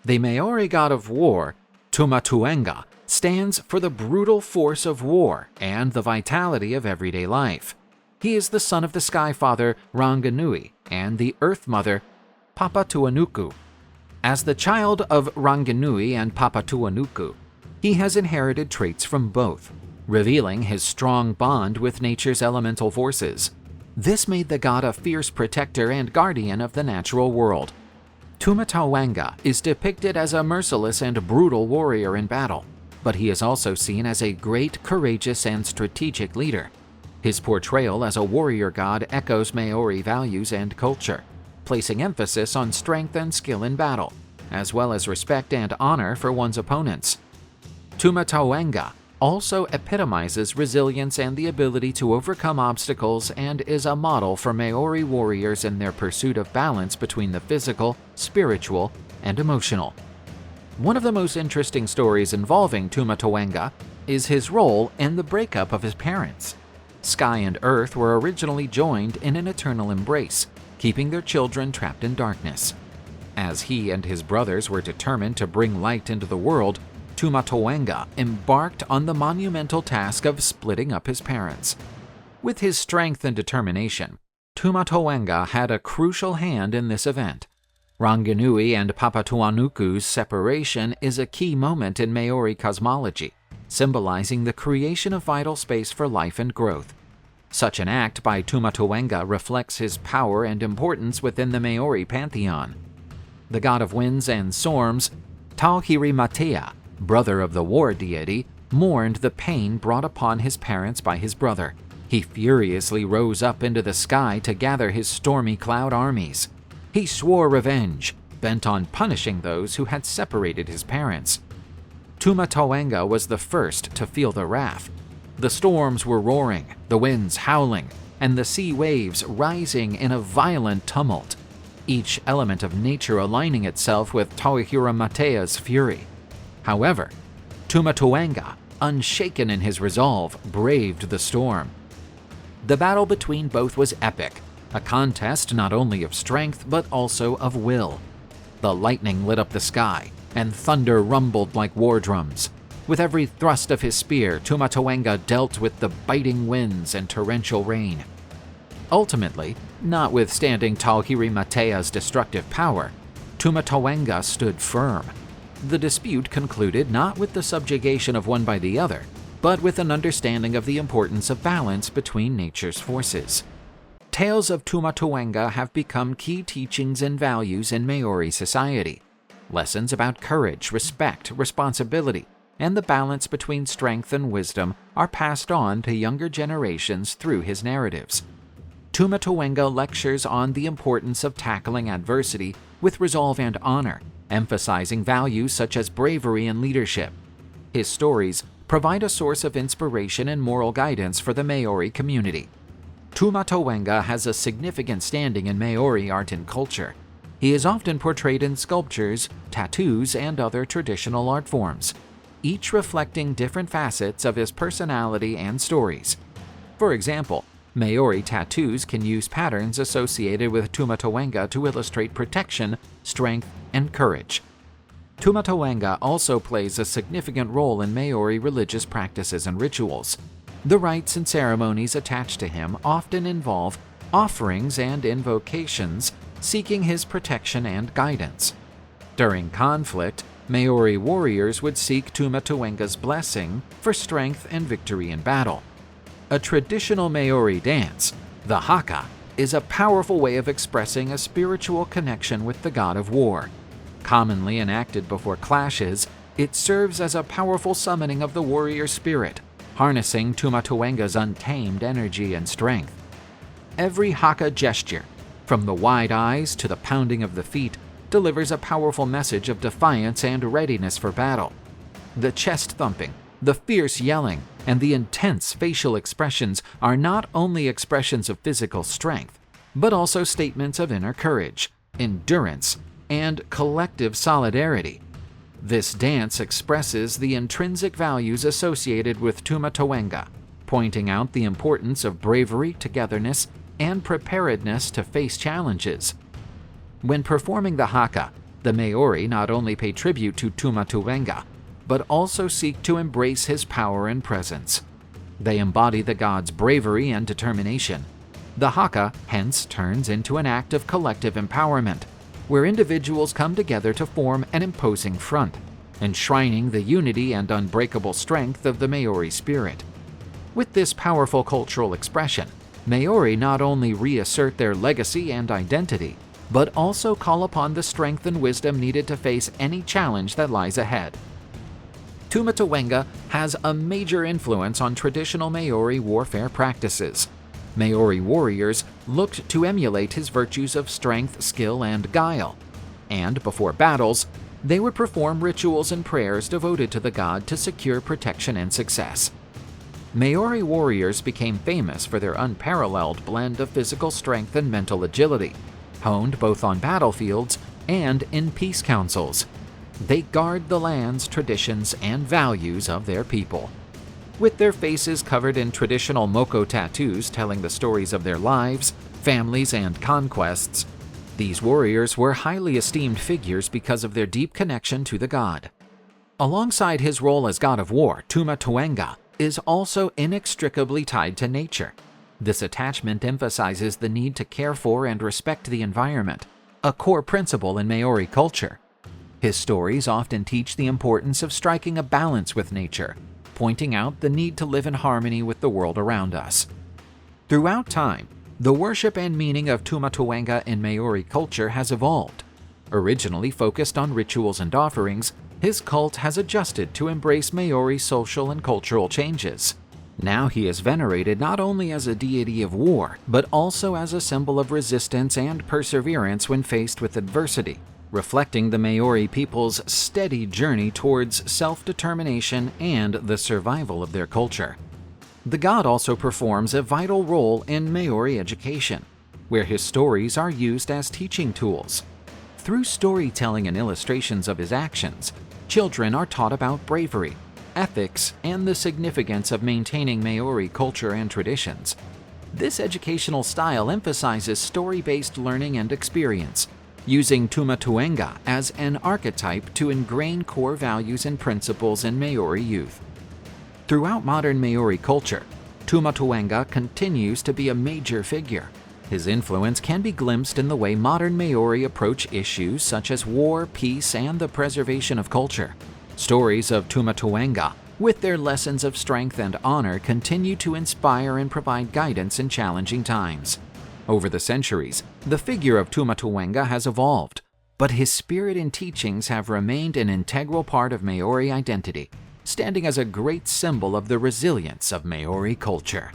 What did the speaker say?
The Maori god of war, Tumatauenga, stands for the brutal force of war and the vitality of everyday life. He is the son of the Sky Father Ranginui and the Earth Mother Papatuanuku. As the child of Ranginui and Papatuanuku, he has inherited traits from both, revealing his strong bond with nature's elemental forces. This made the god a fierce protector and guardian of the natural world. Tumatauenga is depicted as a merciless and brutal warrior in battle, but he is also seen as a great, courageous, and strategic leader. His portrayal as a warrior god echoes Maori values and culture, placing emphasis on strength and skill in battle, as well as respect and honor for one's opponents. Tumatauenga also epitomizes resilience and the ability to overcome obstacles and is a model for Maori warriors in their pursuit of balance between the physical, spiritual, and emotional. One of the most interesting stories involving Tumatauenga is his role in the breakup of his parents. Sky and Earth were originally joined in an eternal embrace, keeping their children trapped in darkness. As he and his brothers were determined to bring light into the world, Tumatauenga embarked on the monumental task of splitting up his parents. With his strength and determination, Tumatauenga had a crucial hand in this event. Ranginui and Papatuanuku's separation is a key moment in Maori cosmology, symbolizing the creation of vital space for life and growth. Such an act by Tumatauenga reflects his power and importance within the Maori pantheon. The god of winds and storms, Tāwhirimātea, brother of the war deity, mourned the pain brought upon his parents by his brother. He furiously rose up into the sky to gather his stormy cloud armies. He swore revenge, bent on punishing those who had separated his parents. Tumatauenga was the first to feel the wrath. The storms were roaring, the winds howling, and the sea waves rising in a violent tumult, each element of nature aligning itself with Tāwhirimātea's fury. However, Tumatauenga, unshaken in his resolve, braved the storm. The battle between both was epic, a contest not only of strength but also of will. The lightning lit up the sky, and thunder rumbled like war drums. With every thrust of his spear, Tumatauenga dealt with the biting winds and torrential rain. Ultimately, notwithstanding Tāwhirimātea's destructive power, Tumatauenga stood firm. The dispute concluded not with the subjugation of one by the other, but with an understanding of the importance of balance between nature's forces. Tales of Tumatauenga have become key teachings and values in Maori society. Lessons about courage, respect, responsibility, and the balance between strength and wisdom are passed on to younger generations through his narratives. Tumatauenga lectures on the importance of tackling adversity with resolve and honor, emphasizing values such as bravery and leadership. His stories provide a source of inspiration and moral guidance for the Maori community. Tumatauenga has a significant standing in Maori art and culture. He is often portrayed in sculptures, tattoos, and other traditional art forms, each reflecting different facets of his personality and stories. For example, Maori tattoos can use patterns associated with Tumatauenga to illustrate protection, strength, and courage. Tumatauenga also plays a significant role in Maori religious practices and rituals. The rites and ceremonies attached to him often involve offerings and invocations, seeking his protection and guidance. During conflict, Maori warriors would seek Tumatauenga's blessing for strength and victory in battle. A traditional Maori dance, the Haka, is a powerful way of expressing a spiritual connection with the god of war. Commonly enacted before clashes, it serves as a powerful summoning of the warrior spirit, harnessing Tumatauenga's untamed energy and strength. Every Haka gesture, from the wide eyes to the pounding of the feet, delivers a powerful message of defiance and readiness for battle. The chest thumping, the fierce yelling, and the intense facial expressions are not only expressions of physical strength, but also statements of inner courage, endurance, and collective solidarity. This dance expresses the intrinsic values associated with Tumatauenga, pointing out the importance of bravery, togetherness, and preparedness to face challenges. When performing the Haka, The Maori not only pay tribute to Tūmatauenga, but also seek to embrace his power and presence. They embody the god's bravery and determination. The Haka hence turns into an act of collective empowerment, where individuals come together to form an imposing front, enshrining the unity and unbreakable strength of the Maori spirit. With this powerful cultural expression, Maori not only reassert their legacy and identity, but also call upon the strength and wisdom needed to face any challenge that lies ahead. Tūmatauenga has a major influence on traditional Maori warfare practices. Maori warriors looked to emulate his virtues of strength, skill, and guile, and before battles, they would perform rituals and prayers devoted to the god to secure protection and success. Maori warriors became famous for their unparalleled blend of physical strength and mental agility, honed both on battlefields and in peace councils. They guard the lands, traditions, and values of their people. With their faces covered in traditional moko tattoos telling the stories of their lives, families, and conquests, these warriors were highly esteemed figures because of their deep connection to the god. Alongside his role as god of war, Tumatauenga is also inextricably tied to nature. This attachment emphasizes the need to care for and respect the environment, a core principle in Maori culture. His stories often teach the importance of striking a balance with nature, pointing out the need to live in harmony with the world around us. Throughout time, the worship and meaning of Tūmatauenga in Maori culture has evolved. Originally focused on rituals and offerings, his cult has adjusted to embrace Maori social and cultural changes. Now he is venerated not only as a deity of war, but also as a symbol of resistance and perseverance when faced with adversity, reflecting the Maori people's steady journey towards self-determination and the survival of their culture. The god also performs a vital role in Maori education, where his stories are used as teaching tools. Through storytelling and illustrations of his actions, children are taught about bravery, ethics, and the significance of maintaining Maori culture and traditions. This educational style emphasizes story-based learning and experience, using Tūmatauenga as an archetype to ingrain core values and principles in Maori youth. Throughout modern Maori culture, Tūmatauenga continues to be a major figure. His influence can be glimpsed in the way modern Maori approach issues such as war, peace, and the preservation of culture. Stories of Tūmatauenga, with their lessons of strength and honor, continue to inspire and provide guidance in challenging times. Over the centuries, the figure of Tūmatauenga has evolved, but his spirit and teachings have remained an integral part of Maori identity, standing as a great symbol of the resilience of Maori culture.